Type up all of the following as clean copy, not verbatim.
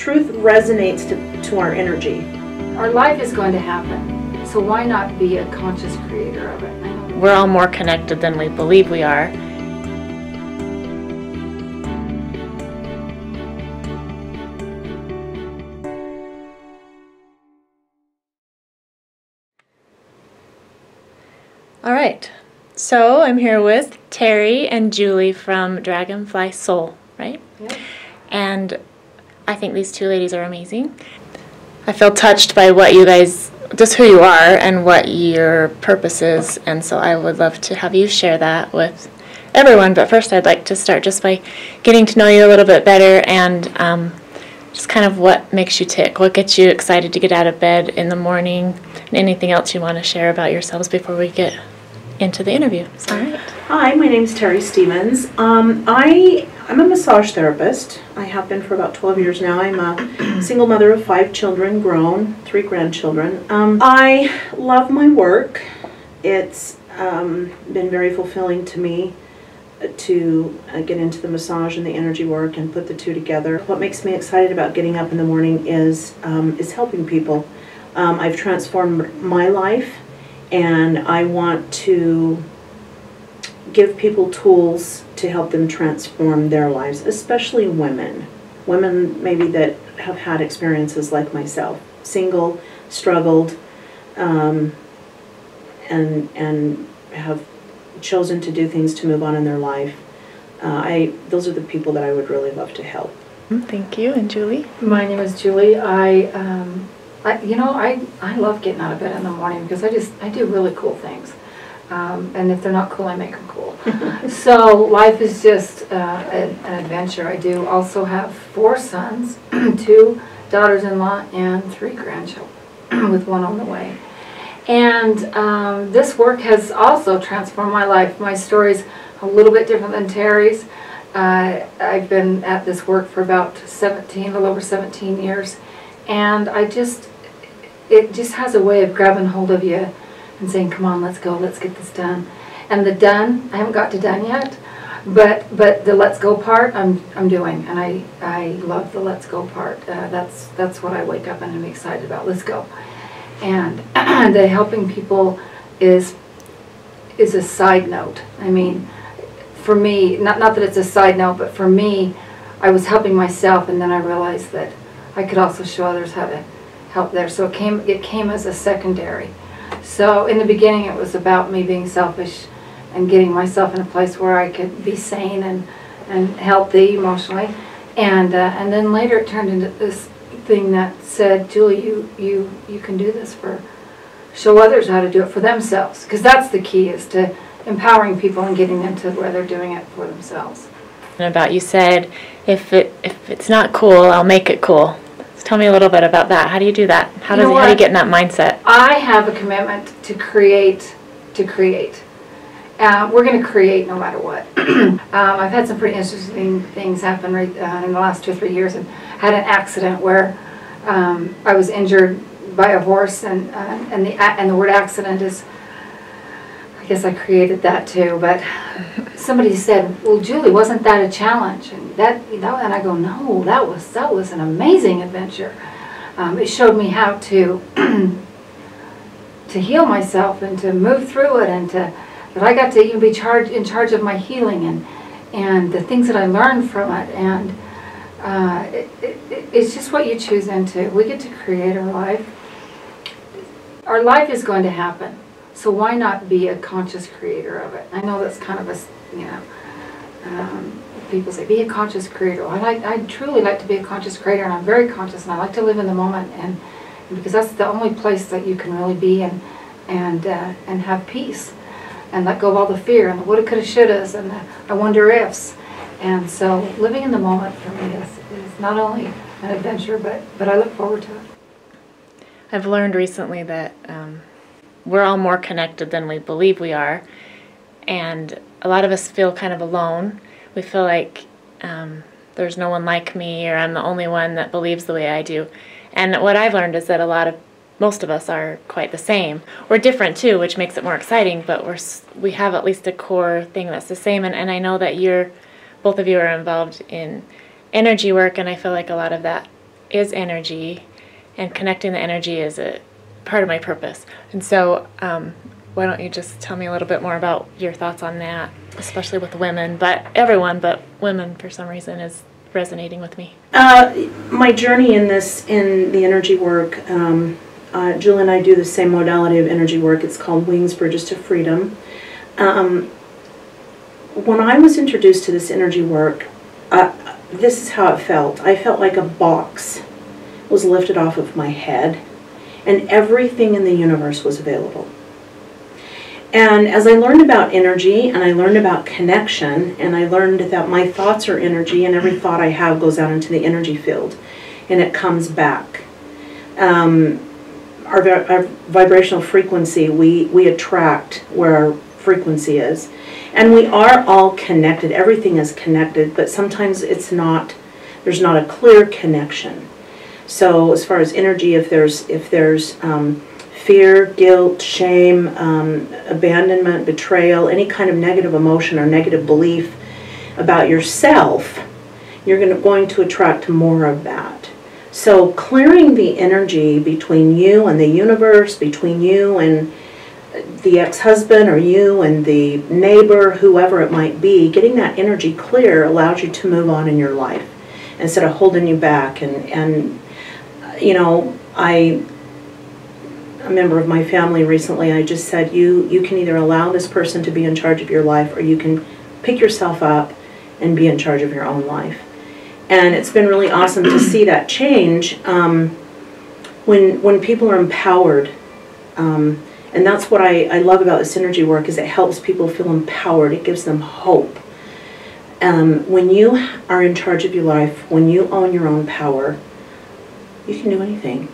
truth resonates to our energy. Our life is going to happen, so why not be a conscious creator of it? We're all more connected than we believe we are. All right, so I'm here with Terry and Julie from Dragonfly Soul, right? Yeah. And I think these two ladies are amazing. I feel touched by what you guys, just who you are and what your purpose is, and so I would love to have you share that with everyone. But first I'd like to start just by getting to know you a little bit better and just kind of what makes you tick, what gets you excited to get out of bed in the morning, and anything else you want to share about yourselves before we get into the interview. All right. Hi, my name's Terry Stevens. I'm a massage therapist. I have been for about 12 years now. I'm a single mother of 5 children, grown, 3 grandchildren. I love my work. It's been very fulfilling to me to get into the massage and the energy work and put the two together. What makes me excited about getting up in the morning is helping people. I've transformed my life, and I want to give people tools to help them transform their lives, especially women. Women maybe that have had experiences like myself, single, struggled, and have chosen to do things to move on in their life. Those are the people that I would really love to help. Thank you. And Julie? My name is Julie. I love getting out of bed in the morning because I do really cool things. And if they're not cool, I make them cool. So life is just an adventure. I do also have 4 sons, 2 daughters-in-law, and 3 grandchildren, with 1 on the way. And this work has also transformed my life. My story's a little bit different than Terry's. I've been at this work for about a little over 17 years, and it just has a way of grabbing hold of you and saying, come on, let's go, let's get this done. And the done, I haven't got to done yet, but the let's go part I'm doing, and I love the let's go part. That's what I wake up and I'm excited about. Let's go. And the helping people is a side note. I mean, for me, not that it's a side note, but for me, I was helping myself, and then I realized that I could also show others how to help there. So it came as a secondary. So in the beginning, it was about me being selfish and getting myself in a place where I could be sane and healthy emotionally. And then later it turned into this thing that said, Julie, you can do this show others how to do it for themselves. Because that's the key, is to empowering people and getting them to where they're doing it for themselves. And about, you said, if it's not cool, I'll make it cool. Tell me a little bit about that. How do you do that? How do you get in that mindset? I have a commitment to create. We're going to create no matter what. I've had some pretty interesting things happen in the last 2 or 3 years, and had an accident where I was injured by a horse, and the word accident is, I guess I created that too. But somebody said, "Well, Julie, wasn't that a challenge?" And I go, "No, that was an amazing adventure. It showed me how to to heal myself and to move through it, and that I got to even be in charge of my healing and the things that I learned from it. And it's just what you choose into. We get to create our life. Our life is going to happen. So why not be a conscious creator of it?" I know that's kind of people say, be a conscious creator. Well, I truly like to be a conscious creator, and I'm very conscious, and I like to live in the moment, and because that's the only place that you can really be and have peace, and let go of all the fear and the woulda, coulda, shouldas, and the I wonder ifs. And so living in the moment for me is not only an adventure, but I look forward to it. I've learned recently that we're all more connected than we believe we are, and a lot of us feel kind of alone. We feel like there's no one like me, or I'm the only one that believes the way I do. And what I've learned is that most of us are quite the same. We're different too, which makes it more exciting, but we have at least a core thing that's the same. And I know that both of you are involved in energy work, and I feel like a lot of that is energy, and connecting the energy is a part of my purpose. And so why don't you just tell me a little bit more about your thoughts on that, especially with women, but everyone, but women for some reason is resonating with me. My journey in the energy work, Julie and I do the same modality of energy work. It's called Wings, Bridges to Freedom. When I was introduced to this energy work, this is how it felt. I felt like a box was lifted off of my head, and everything in the universe was available. And as I learned about energy, and I learned about connection, and I learned that my thoughts are energy, and every thought I have goes out into the energy field, and it comes back. Our vibrational frequency, we attract where our frequency is. And we are all connected. Everything is connected, but sometimes there's not a clear connection. So as far as energy, if there's fear, guilt, shame, abandonment, betrayal, any kind of negative emotion or negative belief about yourself, you're going to attract more of that. So clearing the energy between you and the universe, between you and the ex-husband or you and the neighbor, whoever it might be, getting that energy clear allows you to move on in your life instead of holding you back. And you know, a member of my family recently, I just said, you can either allow this person to be in charge of your life, or you can pick yourself up and be in charge of your own life. And it's been really awesome to see that change when people are empowered. And that's what I love about this energy work, is it helps people feel empowered. It gives them hope. When you are in charge of your life, when you own your own power, you can do anything.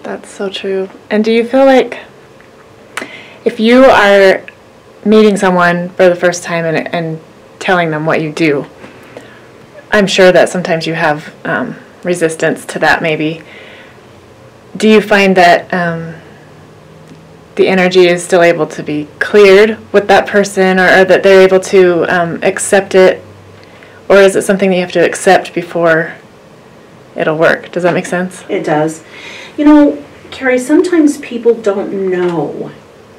That's so true. And do you feel like if you are meeting someone for the first time and telling them what you do, I'm sure that sometimes you have resistance to that maybe. Do you find that the energy is still able to be cleared with that person, or that they're able to accept it? Or is it something that you have to accept before it'll work? Does that make sense? It does. You know, Carrie, sometimes people don't know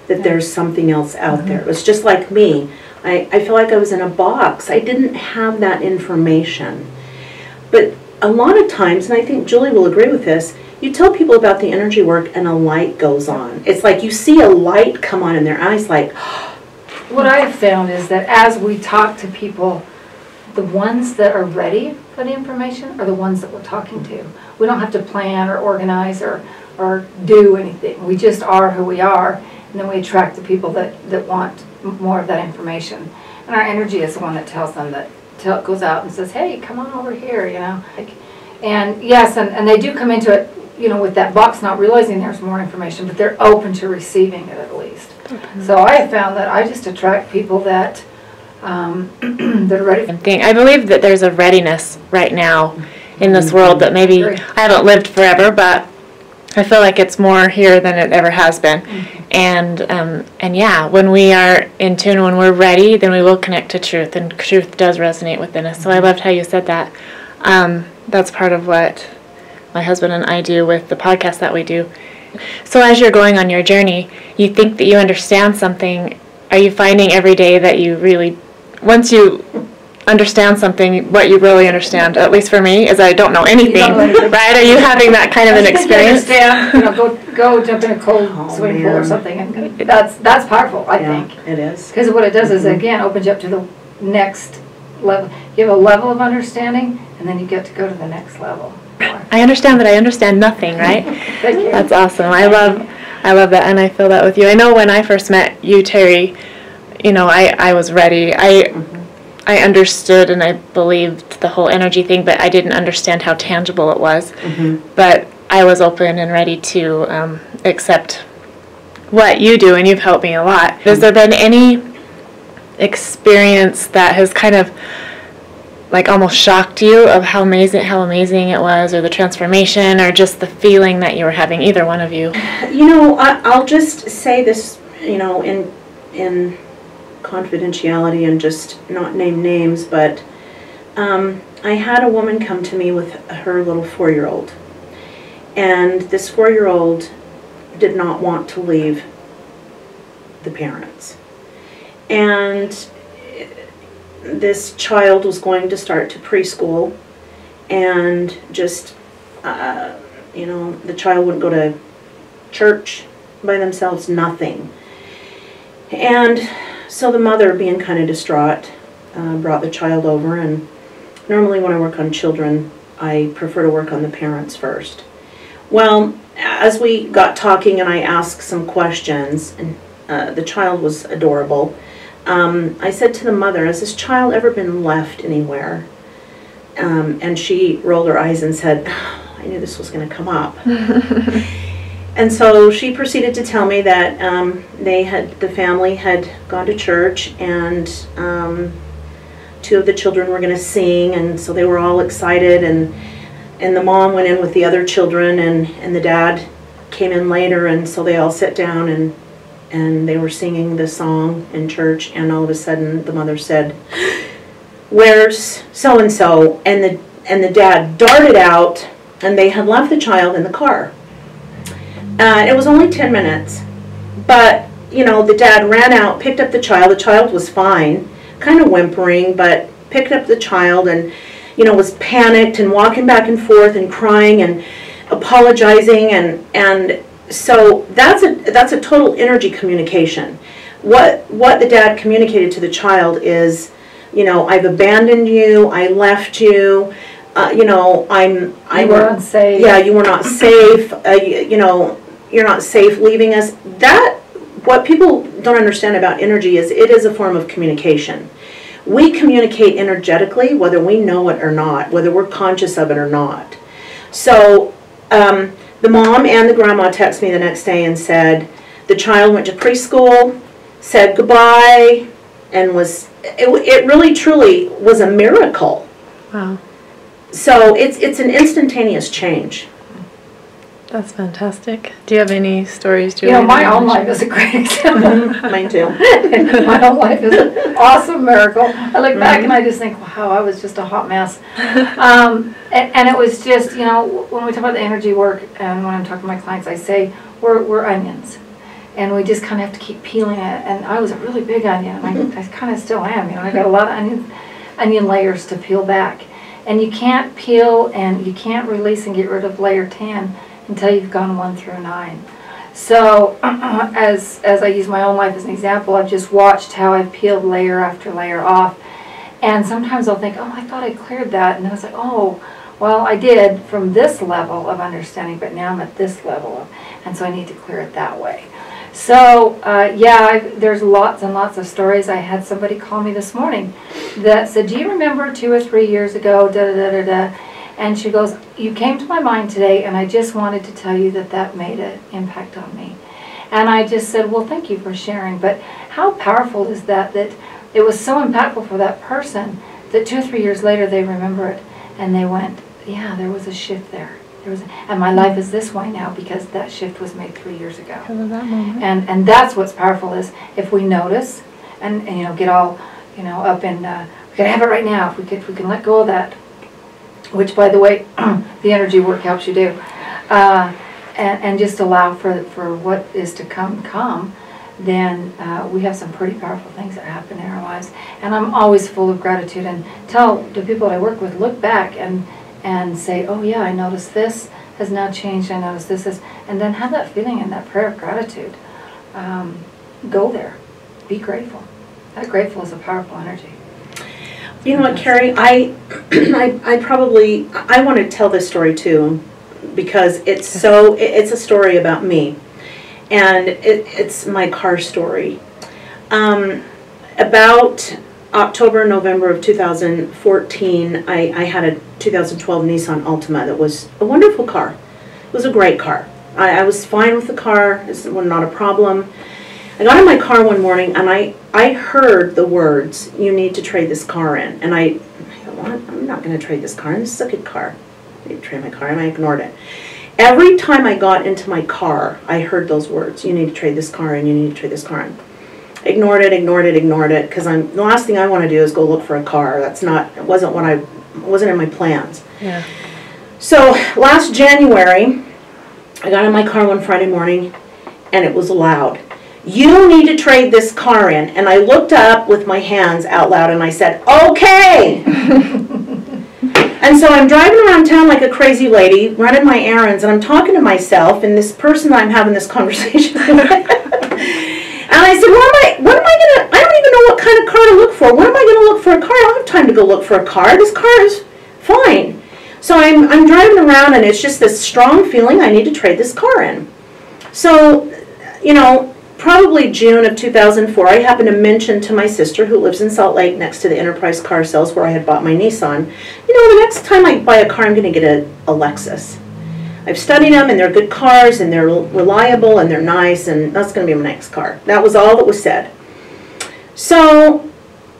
that there's something else out there. It's just like me. I feel like I was in a box. I didn't have that information. But a lot of times, and I think Julie will agree with this, you tell people about the energy work and a light goes on. It's like you see a light come on in their eyes, like... What I have found is that as we talk to people, the ones that are ready for the information are the ones that we're talking to. We don't have to plan or organize or do anything. We just are who we are, and then we attract the people that want more of that information. And our energy is the one that tells them that, it goes out and says, hey, come on over here, you know. And yes, and they do come into it, you know, with that box, not realizing there's more information, but they're open to receiving it at least. So I have found that I just attract people that that are ready. I believe that there's a readiness right now in this world that maybe I haven't lived forever, but I feel like it's more here than it ever has been. And yeah, when we are in tune, when we're ready, then we will connect to truth, and truth does resonate within us. So I loved how you said that. That's part of what my husband and I do with the podcast that we do. So as you're going on your journey, you think that you understand something. Are you finding every day that you really, once you understand something, what you really understand, at least for me, is I don't know anything, right? Are you having that kind of an experience? You know, go jump in a cold swimming pool or something, and that's powerful, I think. It is. Because what it does is, again, opens you up to the next level. You have a level of understanding, and then you get to go to the next level. I understand that I understand nothing, right? Thank you. That's awesome. I love that, and I feel that with you. I know when I first met you, Terry, you know, I was ready. I understood and I believed the whole energy thing, but I didn't understand how tangible it was. But I was open and ready to accept what you do, and you've helped me a lot. Has there been any experience that has kind of like almost shocked you of how amazing it was, or the transformation, or just the feeling that you were having, either one of you? You know, I'll just say this, you know, in confidentiality and just not name names, but I had a woman come to me with her little 4-year-old. And this 4-year-old did not want to leave the parents. And this child was going to start to preschool, and just, you know, the child wouldn't go to church by themselves, nothing. And so the mother, being kind of distraught, brought the child over. And normally when I work on children, I prefer to work on the parents first. Well, as we got talking and I asked some questions, and the child was adorable, I said to the mother, has this child ever been left anywhere? And she rolled her eyes and said, oh, I knew this was going to come up. And so she proceeded to tell me that the family had gone to church, and 2 of the children were going to sing, and so they were all excited, and the mom went in with the other children, and the dad came in later, and so they all sat down, and they were singing the song in church, and all of a sudden the mother said, where's so-and-so? And the dad darted out, and they had left the child in the car. It was only 10 minutes, but, you know, the dad ran out, picked up the child was fine, kind of whimpering, but picked up the child and, you know, was panicked and walking back and forth and crying and apologizing, and so that's a total energy communication. What the dad communicated to the child is, you know, I've abandoned you, I left you, you know, You were unsafe. Yeah, you were not safe. You know, you're not safe leaving us. What people don't understand about energy is it is a form of communication. We communicate energetically, whether we know it or not, whether we're conscious of it or not. So the mom and the grandma texted me the next day and said the child went to preschool, said goodbye, and it really truly was a miracle. Wow. So it's an instantaneous change. That's fantastic. Do you have any stories, Julie? You know, my own life is a great example. Mine too. My own life is an awesome miracle. I look back and I just think, wow, I was just a hot mess. And it was just, you know, when we talk about the energy work, and when I'm talking to my clients, I say we're onions. And we just kind of have to keep peeling it. And I was a really big onion, and I kind of still am. You know, I got a lot of onion layers to peel back. And you can't peel and you can't release and get rid of layer 10 until you've gone 1 through 9. So as I use my own life as an example, I've just watched how I've peeled layer after layer off. And sometimes I'll think, oh, I thought I cleared that. And then it's like, oh, well, I did from this level of understanding, but now I'm at this level. And so I need to clear it that way. So, yeah, there's lots and lots of stories. I had somebody call me this morning that said, do you remember 2 or 3 years ago, da-da-da-da-da? And she goes, you came to my mind today, and I just wanted to tell you that that made an impact on me. And I just said, well, thank you for sharing. But how powerful is that it was so impactful for that person that 2 or 3 years later they remember it, and they went, yeah, there was a shift there. And my life is this way now because that shift was made 3 years ago. Because of that moment. And that's what's powerful is if we notice and you know, get all, you know, up in, we gotta have it right now. If we can let go of that, which, by the way, the energy work helps you do, and just allow for what is to come, then we have some pretty powerful things that happen in our lives. And I'm always full of gratitude and tell the people I work with, look back and say, oh yeah, I noticed this has now changed, I noticed this is, and then have that feeling and that prayer of gratitude. Go there. Be grateful. That grateful is a powerful energy. You know what, Carrie, I want to tell this story too, because it's a story about me, and it's my car story. About October, November of 2014, I had a 2012 Nissan Altima that was a wonderful car. It was a great car. I was fine with the car. It was not a problem. I got in my car one morning and I heard the words, you need to trade this car in. And I thought, what? I'm not going to trade this car in. This is a good car. I need to trade my car, and I ignored it. Every time I got into my car, I heard those words, you need to trade this car in, you need to trade this car in. Ignored it, because the last thing I want to do is go look for a car. It wasn't what wasn't in my plans. Yeah. So last January, I got in my car one Friday morning, and it was loud. You need to trade this car in. And I looked up with my hands out loud and I said, okay. And so I'm driving around town like a crazy lady, running my errands, and I'm talking to myself and this person I'm having this conversation with. And I said, I don't even know what kind of car to look for. When am I going to look for a car? I don't have time to go look for a car. This car is fine. So I'm driving around and it's just this strong feeling I need to trade this car in. So, you know, probably June of 2004, I happened to mention to my sister who lives in Salt Lake next to the Enterprise Car Sales where I had bought my Nissan, you know, the next time I buy a car, I'm going to get a Lexus. I've studied them and they're good cars and they're reliable and they're nice and that's going to be my next car. That was all that was said. So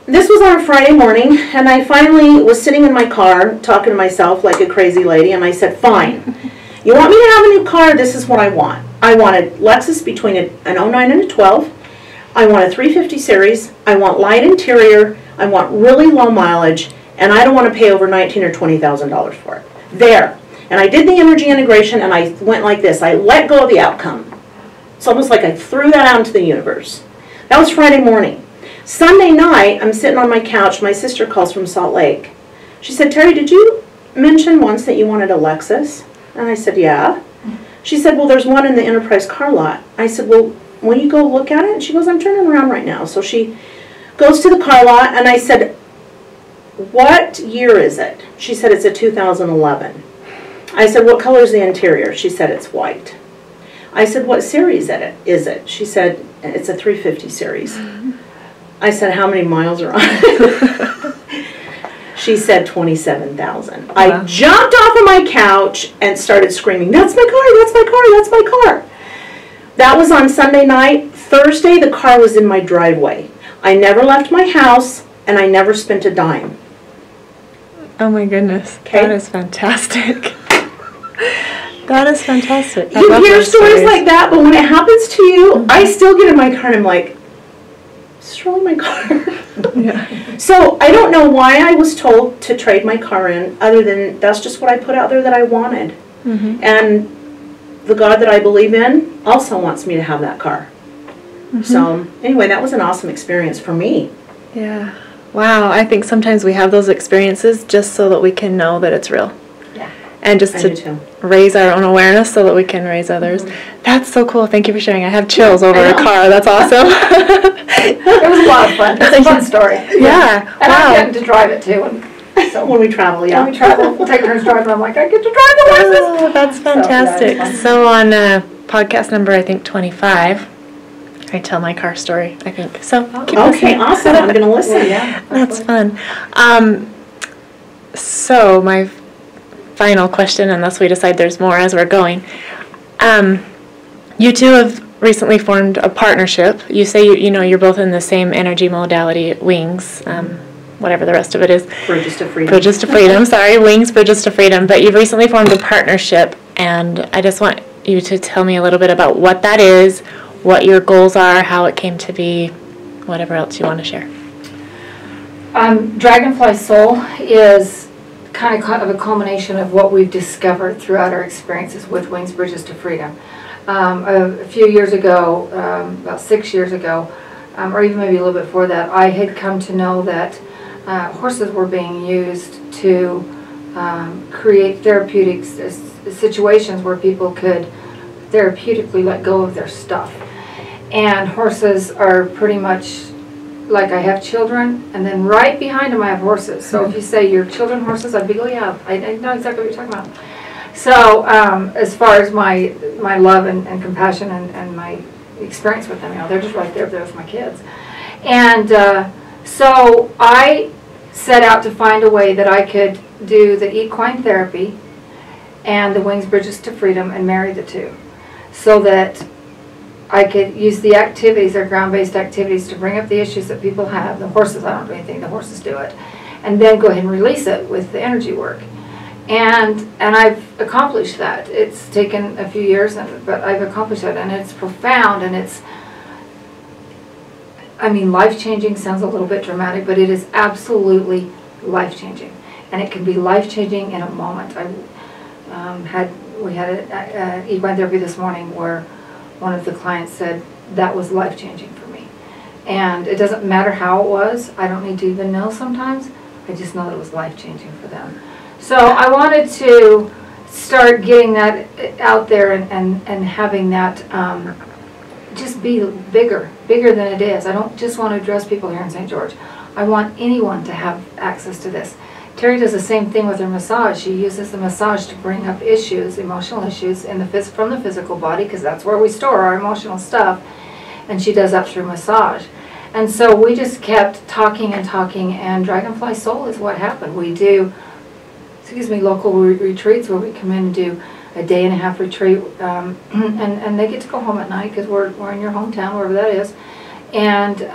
this was on a Friday morning and I finally was sitting in my car talking to myself like a crazy lady and I said, fine, you want me to have a new car? This is what I want. I want a Lexus between an 09 and a 12. I want a 350 series. I want light interior. I want really low mileage. And I don't want to pay over $19,000 or $20,000 for it. There. And I did the energy integration and I went like this. I let go of the outcome. It's almost like I threw that out into the universe. That was Friday morning. Sunday night, I'm sitting on my couch. My sister calls from Salt Lake. She said, Terry, did you mention once that you wanted a Lexus? And I said, yeah. She said, well, there's one in the Enterprise car lot. I said, well, will you go look at it? And she goes, I'm turning around right now. So she goes to the car lot, and I said, what year is it? She said, it's a 2011. I said, what color is the interior? She said, it's white. I said, what series is it? She said, it's a 350 series. I said, how many miles are on it? She said 27,000. Wow. I jumped off of my couch and started screaming, that's my car, that's my car, that's my car. That was on Sunday night. Thursday, the car was in my driveway. I never left my house, and I never spent a dime. Oh my goodness. Okay. That is fantastic. That is fantastic. You hear stories like that, but when it happens to you, I still get in my car and I'm like, is this really my car? Yeah. So I don't know why I was told to trade my car in, other than that's just what I put out there that I wanted. Mm-hmm. And the God that I believe in also wants me to have that car. Mm-hmm. So anyway, that was an awesome experience for me. Yeah. Wow. I think sometimes we have those experiences just so that we can know that it's real. Yeah. And just to raise our own awareness so that we can raise others. Mm-hmm. That's so cool. Thank you for sharing. I have chills over a car. That's awesome. It was a lot of fun. It's a fun story. Yeah. And wow. I'm getting to drive it too. And so when we travel, yeah. When we travel, we'll take turns driving. I'm like, I get to drive the Lexus. Oh, that's fantastic. So on podcast number, I think 25, I tell my car story, I think. So keep okay, listening. awesome. I'm going to listen. Well, yeah, that's fun. So my final question, unless we decide there's more as we're going. You two have recently formed a partnership. You say you're both in the same energy modality, Wings, whatever the rest of it is. Bridges to Freedom. Bridges to Freedom, sorry, Wings, Bridges to Freedom. But you've recently formed a partnership, and I just want you to tell me a little bit about what that is, what your goals are, how it came to be, whatever else you want to share. Dragonfly Soul is kind of a culmination of what we've discovered throughout our experiences with Wings, Bridges to Freedom. A few years ago, about 6 years ago, or even maybe a little bit before that, I had come to know that horses were being used to create therapeutic situations where people could therapeutically let go of their stuff. And horses are pretty much like, I have children, and then right behind them I have horses. So if you say your children horses, I'd be, oh yeah, I know exactly what you're talking about. So as far as my love and compassion and my experience with them, they're just right there with my kids. And so I set out to find a way that I could do the equine therapy and the Wings, Bridges to Freedom and marry the two, so that I could use the activities, our ground-based activities, to bring up the issues that people have. The horses, I don't do anything, the horses do it. And then go ahead and release it with the energy work. And I've accomplished that. It's taken a few years, but I've accomplished that, and it's profound, and it's, life-changing sounds a little bit dramatic, but it is absolutely life-changing. and it can be life-changing in a moment. We had an equine therapy this morning where one of the clients said, that was life-changing for me. And it doesn't matter how it was. I don't need to even know sometimes. I just know that it was life-changing for them. So I wanted to start getting that out there and having that just be bigger than it is. I don't just want to address people here in St. George. I want anyone to have access to this. Terry does the same thing with her massage. She uses the massage to bring up issues, emotional issues from the physical body, because that's where we store our emotional stuff, and she does that through massage. And so we just kept talking, and Dragonfly Soul is what happened. We do, local retreats where we come in and do a day-and-a-half retreat, and they get to go home at night because we're in your hometown, wherever that is, and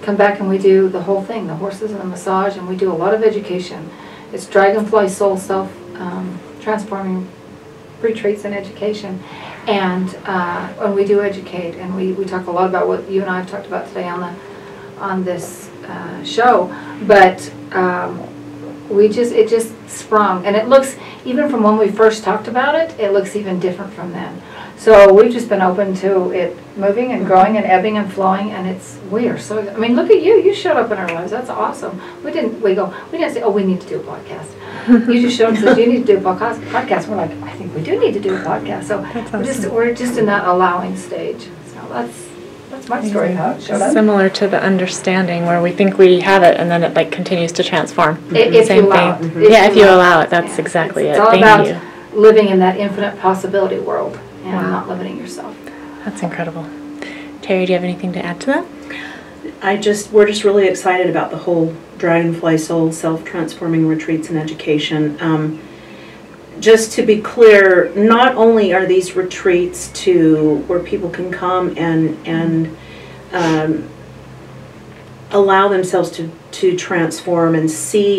come back and we do the whole thing, the horses and the massage, and we do a lot of education. It's Dragonfly Soul self-transforming retreats and education. And we do educate, and we talk a lot about what you and I have talked about today on this show. But it just sprung, and it looks, even from when we first talked about it, it looks even different from then. So we've just been open to it moving and growing and ebbing and flowing, and we are so, I mean, look at you, you showed up in our lives, that's awesome. We didn't say, oh, we need to do a podcast. You just showed us that you need to do a podcast. We're like, I think we do need to do a podcast. So awesome. We're just in that allowing stage. So that's my story, how it showed up. Similar to the understanding where we think we have it and then it like continues to transform. If you allow it. If you allow it, that's exactly it. It's all Thank about you. living in that infinite possibility world and not limiting yourself. That's incredible. Terry, do you have anything to add to that? We're just really excited about the whole Dragonfly Soul self-transforming retreats and education. Just to be clear, not only are these retreats where people can come and allow themselves to transform and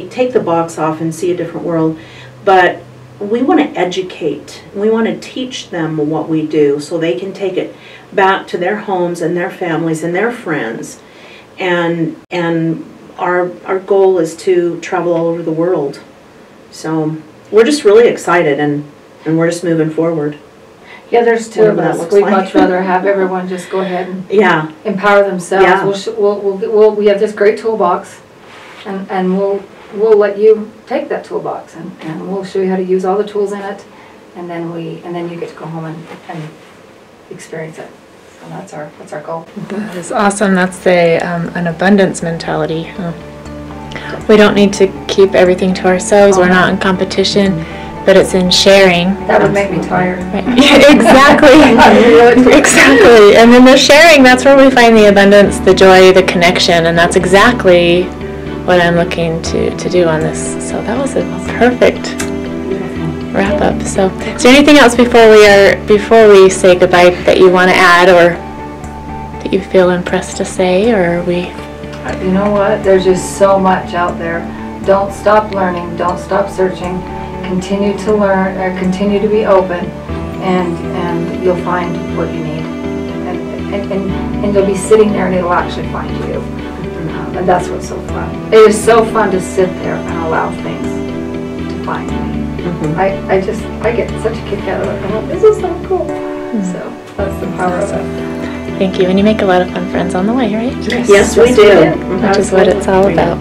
take the box off and see a different world, but we want to educate. We want to teach them what we do so they can take it back to their homes and their families and their friends. And our goal is to travel all over the world. So we're just really excited, and we're just moving forward. Yeah, there's two of us. We'd much rather have everyone just go ahead and empower themselves. Yeah. We have this great toolbox, and we'll let you take that toolbox, and we'll show you how to use all the tools in it, and then you get to go home and experience it. So that's our goal. That is awesome. That's an abundance mentality. We don't need to keep everything to ourselves. We're not in competition, but it's in sharing. That would make me tired. Right. Yeah, exactly. Exactly. And then the sharing, that's where we find the abundance, the joy, the connection, and that's exactly what I'm looking to do on this. So that was a perfect wrap up. So is there anything else before we say goodbye that you want to add, or that you feel impressed to say, or are we? You know what? There's just so much out there. Don't stop learning. Don't stop searching. Continue to learn, or continue to be open, and you'll find what you need. And you'll be sitting there, and it'll actually find you. And that's what's so fun. It is so fun to sit there and allow things to find me. I get such a kick out of it. I'm like, this is so cool. So that's the power of it. Thank you. And you make a lot of fun friends on the way, right? Yes, we do. Which is what it's all about.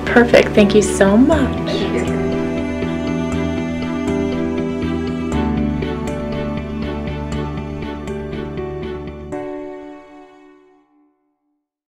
Perfect. Thank you so much.